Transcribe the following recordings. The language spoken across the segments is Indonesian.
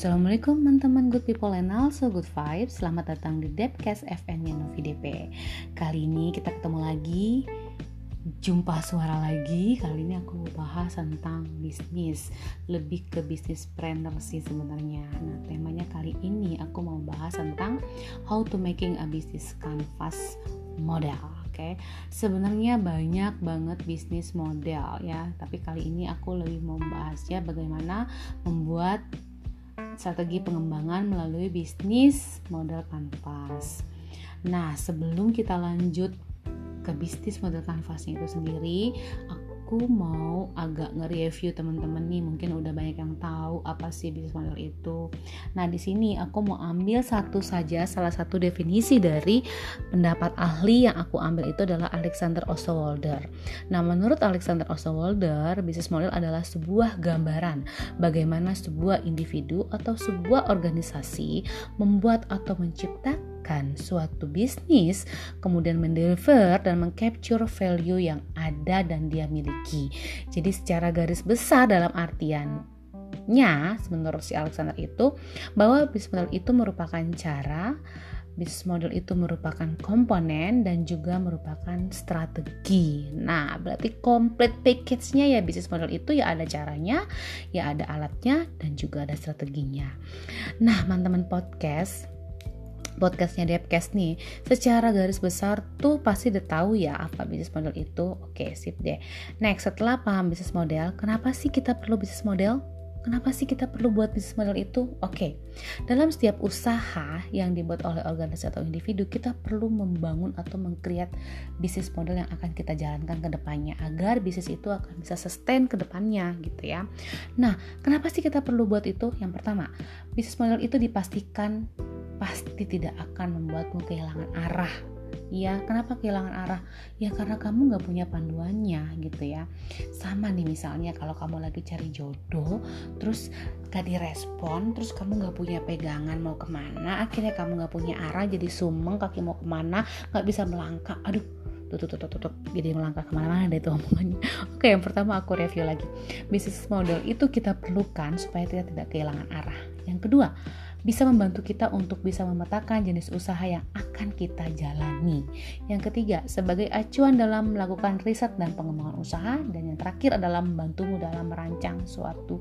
Assalamualaikum teman-teman good people and also good vibes. Selamat datang di Depcast FN-nya Novi DP. Kali ini kita ketemu lagi, jumpa suara lagi. Kali ini aku mau bahas tentang bisnis, lebih ke bisnis planner sih sebenarnya. Nah, temanya kali ini aku mau bahas tentang how to making a business canvas model. Oke. Sebenarnya banyak banget bisnis model ya, tapi kali ini aku lebih mau membahasnya bagaimana membuat strategi pengembangan melalui bisnis model kanvas. Nah, sebelum kita lanjut ke bisnis model kanvasnya itu sendiri, aku mau agak nge-review teman-teman nih, mungkin udah banyak yang tahu apa sih bisnis model itu. Nah, di sini aku mau ambil salah satu definisi dari pendapat ahli yang aku ambil itu adalah Alexander Osterwalder. Nah, menurut Alexander Osterwalder, bisnis model adalah sebuah gambaran bagaimana sebuah individu atau sebuah organisasi membuat atau menciptakan suatu bisnis, kemudian mendeliver dan mengcapture value yang ada dan dia miliki. Jadi secara garis besar dalam artiannya, menurut si Alexander itu, bahwa bisnis model itu merupakan cara, bisnis model itu merupakan komponen dan juga merupakan strategi. Nah, berarti complete package-nya ya bisnis model itu ya ada caranya, ya ada alatnya dan juga ada strateginya. Nah, teman-teman podcastnya Depcast nih, secara garis besar tuh pasti udah tahu ya apa bisnis model itu. Oke, sip deh. Next, setelah paham bisnis model, kenapa sih kita perlu bisnis model? Kenapa sih kita perlu buat bisnis model itu? Oke, dalam setiap usaha yang dibuat oleh organisasi atau individu, kita perlu membangun atau meng-create bisnis model yang akan kita jalankan ke depannya agar bisnis itu akan bisa sustain ke depannya gitu ya. Nah, kenapa sih kita perlu buat itu? Yang pertama, bisnis model itu dipastikan pasti tidak akan membuatmu kehilangan arah. Ya, kenapa kehilangan arah? Ya karena kamu gak punya panduannya gitu ya. Sama nih misalnya kalau kamu lagi cari jodoh, terus gak direspon, terus kamu gak punya pegangan mau kemana, akhirnya kamu gak punya arah, jadi sumeng, kaki mau kemana, gak bisa melangkah. Aduh, tuh, jadi melangkah kemana-mana deh tuh omongannya. Oke, yang pertama aku review lagi. Bisnis model itu kita perlukan supaya kita tidak kehilangan arah. Yang kedua, bisa membantu kita untuk bisa memetakan jenis usaha yang akan kita jalani. Yang ketiga, sebagai acuan dalam melakukan riset dan pengembangan usaha. Dan yang terakhir adalah membantumu dalam merancang suatu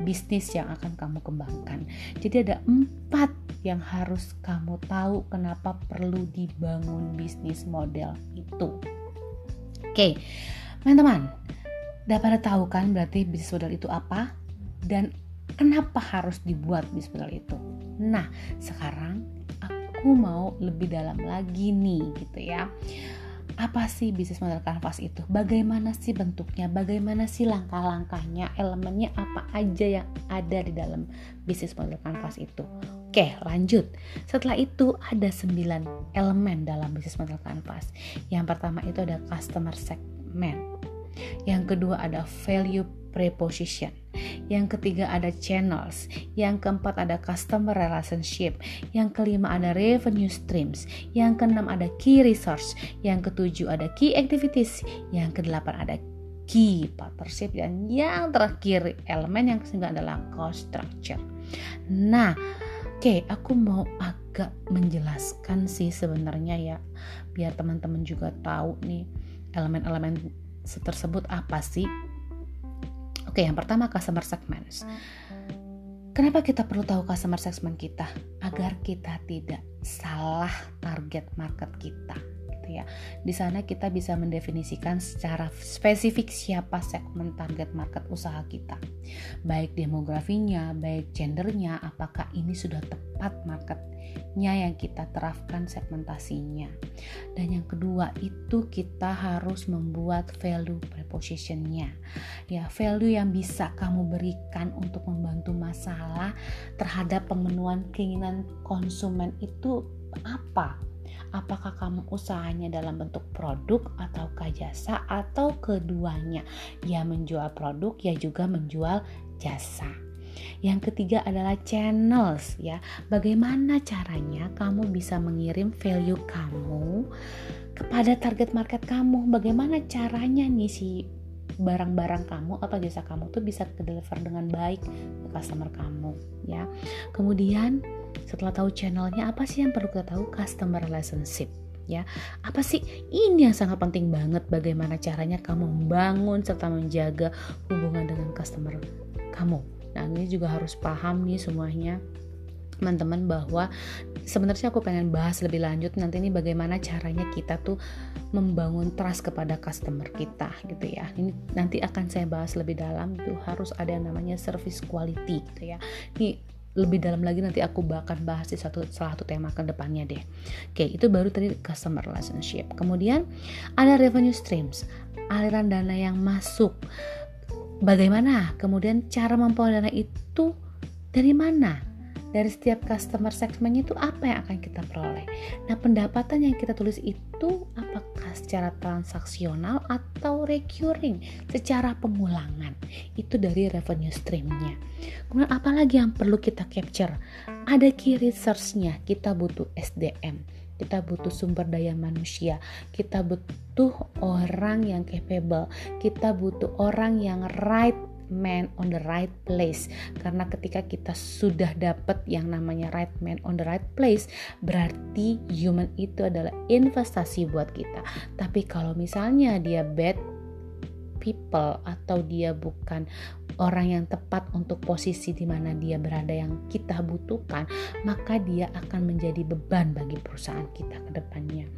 bisnis yang akan kamu kembangkan. Jadi ada 4 yang harus kamu tahu kenapa perlu dibangun bisnis model itu. Oke, teman-teman, udah pada tahu kan berarti bisnis model itu apa? Dan kenapa harus dibuat bisnis model itu? Nah, sekarang aku mau lebih dalam lagi nih gitu ya. Apa sih bisnis model kanvas itu? Bagaimana sih bentuknya? Bagaimana sih langkah-langkahnya? Elemennya apa aja yang ada di dalam bisnis model kanvas itu? Oke, lanjut. Setelah itu ada 9 elemen dalam bisnis model kanvas. Yang pertama itu ada customer segment. Yang kedua ada value proposition. Yang ketiga ada channels. Yang keempat ada customer relationship. Yang kelima ada revenue streams. Yang keenam ada key resource. Yang ketujuh ada key activities. Yang kedelapan ada key partnership. Dan yang terakhir elemen yang kesembilan adalah cost structure. Nah, oke, aku mau agak menjelaskan sih sebenarnya ya, biar teman-teman juga tahu nih elemen-elemen tersebut apa sih. Oke, yang pertama customer segments. Kenapa kita perlu tahu customer segment kita? Agar kita tidak salah target market kita gitu ya. Di sana kita bisa mendefinisikan secara spesifik siapa segmen target market usaha kita. Baik demografinya, baik gendernya, apakah ini sudah tepat marketnya yang kita terapkan segmentasinya. Dan yang kedua itu kita harus membuat value proposition-nya. Ya, value yang bisa kamu berikan untuk membantu masalah terhadap pemenuhan keinginan konsumen itu apa? Apakah kamu usahanya dalam bentuk produk ataukah jasa atau keduanya? Ya menjual produk ya juga menjual jasa. Yang ketiga adalah channels ya. Bagaimana caranya kamu bisa mengirim value kamu kepada target market kamu? Bagaimana caranya nih si barang-barang kamu atau jasa kamu tuh bisa ke deliver dengan baik ke customer kamu ya. Kemudian setelah tahu channelnya, apa sih yang perlu kita tahu? Customer relationship ya. Apa sih ini yang sangat penting banget, bagaimana caranya kamu membangun serta menjaga hubungan dengan customer kamu. Nah, ini juga harus paham nih semuanya teman-teman, bahwa sebenarnya aku pengen bahas lebih lanjut nanti nih bagaimana caranya kita tuh membangun trust kepada customer kita gitu ya. Ini nanti akan saya bahas lebih dalam, itu harus ada yang namanya service quality gitu ya. Ini lebih dalam lagi nanti aku akan bahas di salah satu tema ke depannya deh. Oke, itu baru tadi customer relationship. Kemudian ada revenue streams, aliran dana yang masuk. Bagaimana? Kemudian cara memperoleh dana itu dari mana? Dari setiap customer segmennya itu apa yang akan kita peroleh. Nah, pendapatan yang kita tulis itu apakah secara transaksional atau recurring, secara pengulangan. Itu dari revenue streamnya. Kemudian apa lagi yang perlu kita capture? Ada key research-nya, kita butuh SDM, kita butuh sumber daya manusia, kita butuh orang yang capable, kita butuh orang yang right man on the right place. Karena ketika kita sudah dapat yang namanya right man on the right place, berarti human itu adalah investasi buat kita. Tapi kalau misalnya dia bad people atau dia bukan orang yang tepat untuk posisi di mana dia berada yang kita butuhkan, maka dia akan menjadi beban bagi perusahaan kita ke depannya.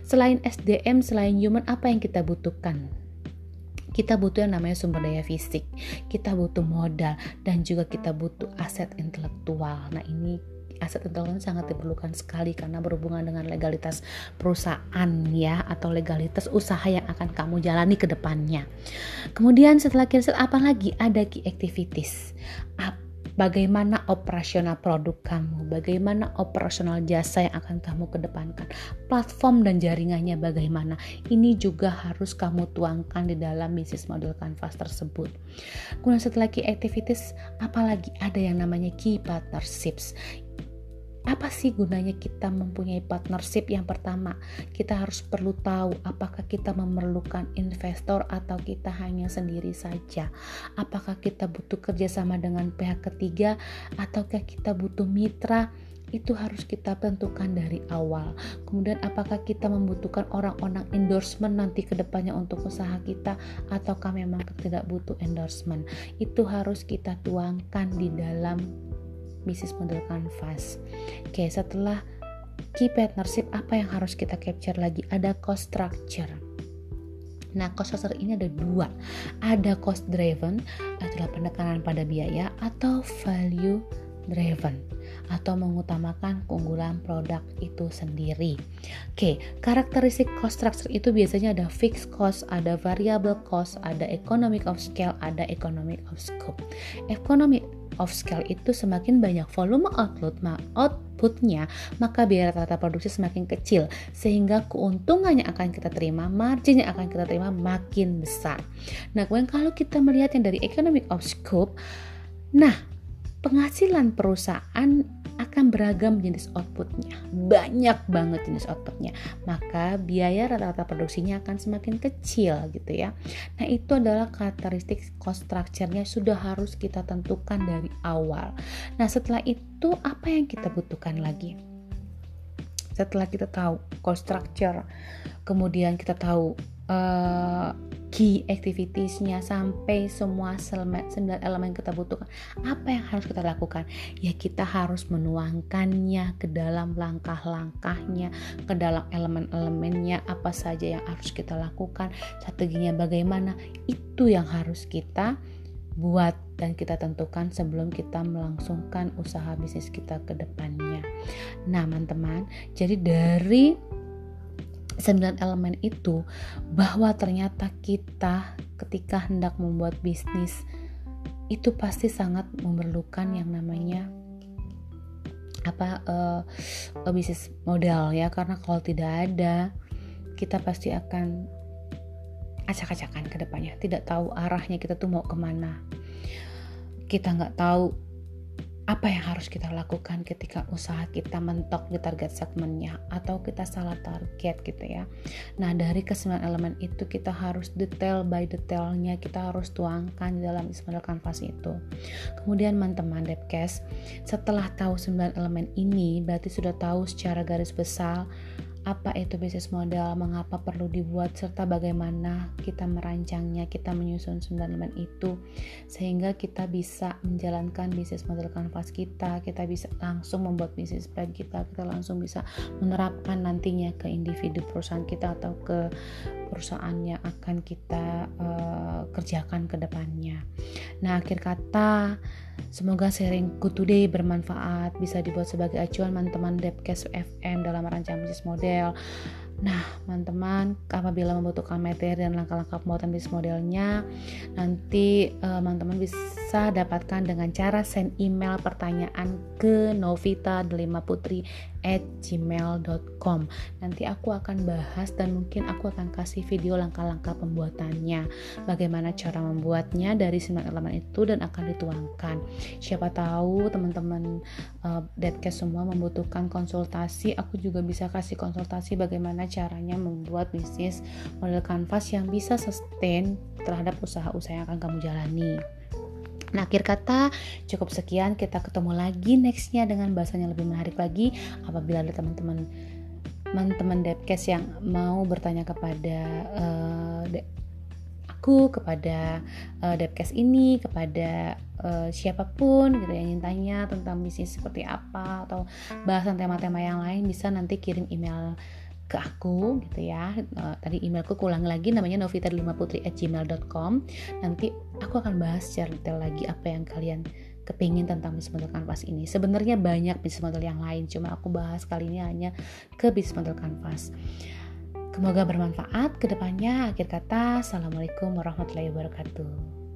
Selain SDM, selain human, apa yang kita butuhkan? Kita butuh yang namanya sumber daya fisik, kita butuh modal, dan juga kita butuh aset intelektual. Nah, ini aset intelektual sangat diperlukan sekali karena berhubungan dengan legalitas perusahaan ya, atau legalitas usaha yang akan kamu jalani ke depannya. Kemudian setelah riset, apa lagi? Ada key activities. Bagaimana operasional produk kamu, bagaimana operasional jasa yang akan kamu kedepankan, platform dan jaringannya bagaimana. Ini juga harus kamu tuangkan di dalam business model Canvas tersebut. Kemudian setelah key activities, apalagi ada yang namanya key partnerships. Apa sih gunanya kita mempunyai partnership? Yang pertama, kita harus perlu tahu apakah kita memerlukan investor atau kita hanya sendiri saja. Apakah kita butuh kerjasama dengan pihak ketiga ataukah kita butuh mitra? Itu harus kita tentukan dari awal. Kemudian apakah kita membutuhkan orang-orang endorsement nanti ke depannya untuk usaha kita, ataukah memang tidak butuh endorsement? Itu harus kita tuangkan di dalam bisnis model Canvas. Oke, setelah key partnership, apa yang harus kita capture lagi? Ada cost structure. Nah, cost structure ini ada dua. Ada cost driven, adalah penekanan pada biaya, atau value driven, atau mengutamakan keunggulan produk itu sendiri. Oke, karakteristik cost structure itu biasanya ada fixed cost, ada variable cost, ada economic of scale, ada economic of scope. Economic of scale itu semakin banyak volume outputnya, maka biaya rata-rata produksi semakin kecil, sehingga keuntungan yang akan kita terima, margin yang akan kita terima makin besar. Nah, kemudian kalau kita melihat yang dari economic of scope, nah, penghasilan perusahaan akan beragam jenis outputnya, banyak banget jenis outputnya, maka biaya rata-rata produksinya akan semakin kecil gitu ya. Nah, itu adalah karakteristik cost structure-nya sudah harus kita tentukan dari awal. Nah, setelah itu apa yang kita butuhkan lagi? Setelah kita tahu cost structure, kemudian kita tahu key activities-nya sampai semua 9 elemen kita butuhkan, apa yang harus kita lakukan? Ya, kita harus menuangkannya ke dalam langkah-langkahnya, ke dalam elemen-elemennya, apa saja yang harus kita lakukan, strateginya bagaimana, itu yang harus kita buat dan kita tentukan sebelum kita melangsungkan usaha bisnis kita ke depannya. Nah, teman-teman, jadi dari 9 elemen itu, bahwa ternyata kita ketika hendak membuat bisnis itu pasti sangat memerlukan yang namanya bisnis modal ya, karena kalau tidak ada kita pasti akan acak-acakan ke depannya, tidak tahu arahnya kita tuh mau kemana, kita nggak tahu apa yang harus kita lakukan ketika usaha kita mentok di target segmennya atau kita salah target gitu ya. Nah, dari ke-9 elemen itu kita harus detail by detailnya kita harus tuangkan di dalam bisnis model kanvas itu. Kemudian teman-teman Depkes, setelah tahu 9 elemen ini berarti sudah tahu secara garis besar apa itu bisnis model, mengapa perlu dibuat, serta bagaimana kita merancangnya, kita menyusun 9 elemen itu sehingga kita bisa menjalankan bisnis model kanvas kita bisa langsung membuat bisnis plan kita langsung bisa menerapkan nantinya ke individu perusahaan kita atau ke perusahaan yang akan kita kerjakan ke depannya. Nah, akhir kata, semoga sharingku today bermanfaat, bisa dibuat sebagai acuan teman-teman Depkes FM dalam merancang bisnis model. Nah, teman-teman, apabila membutuhkan materi dan langkah-langkah pembuatan bisnis modelnya, nanti teman-teman bisa dapatkan dengan cara send email pertanyaan ke novita5putri@gmail.com. Nanti aku akan bahas dan mungkin aku akan kasih video langkah-langkah pembuatannya, bagaimana cara membuatnya dari 9 elemen itu dan akan dituangkan. Siapa tahu teman-teman Depkes semua membutuhkan konsultasi, aku juga bisa kasih konsultasi bagaimana caranya membuat bisnis model kanvas yang bisa sustain terhadap usaha-usaha yang akan kamu jalani. Nah, akhir kata cukup sekian, kita ketemu lagi nextnya dengan bahasan yang lebih menarik lagi. Apabila ada teman-teman Depkes yang mau bertanya kepada aku, kepada Depkes ini, kepada siapapun gitu yang ingin tanya tentang bisnis seperti apa atau bahasan tema-tema yang lain, bisa nanti kirim email ke aku gitu ya. Tadi emailku ulang lagi, namanya novita5putri@gmail.com. Nanti aku akan bahas secara detail lagi apa yang kalian kepingin tentang bisnis model kanvas ini. Sebenarnya banyak bisnis model yang lain, cuma aku bahas kali ini hanya ke bisnis model kanvas. Semoga bermanfaat ke depannya. Akhir kata, assalamualaikum warahmatullahi wabarakatuh.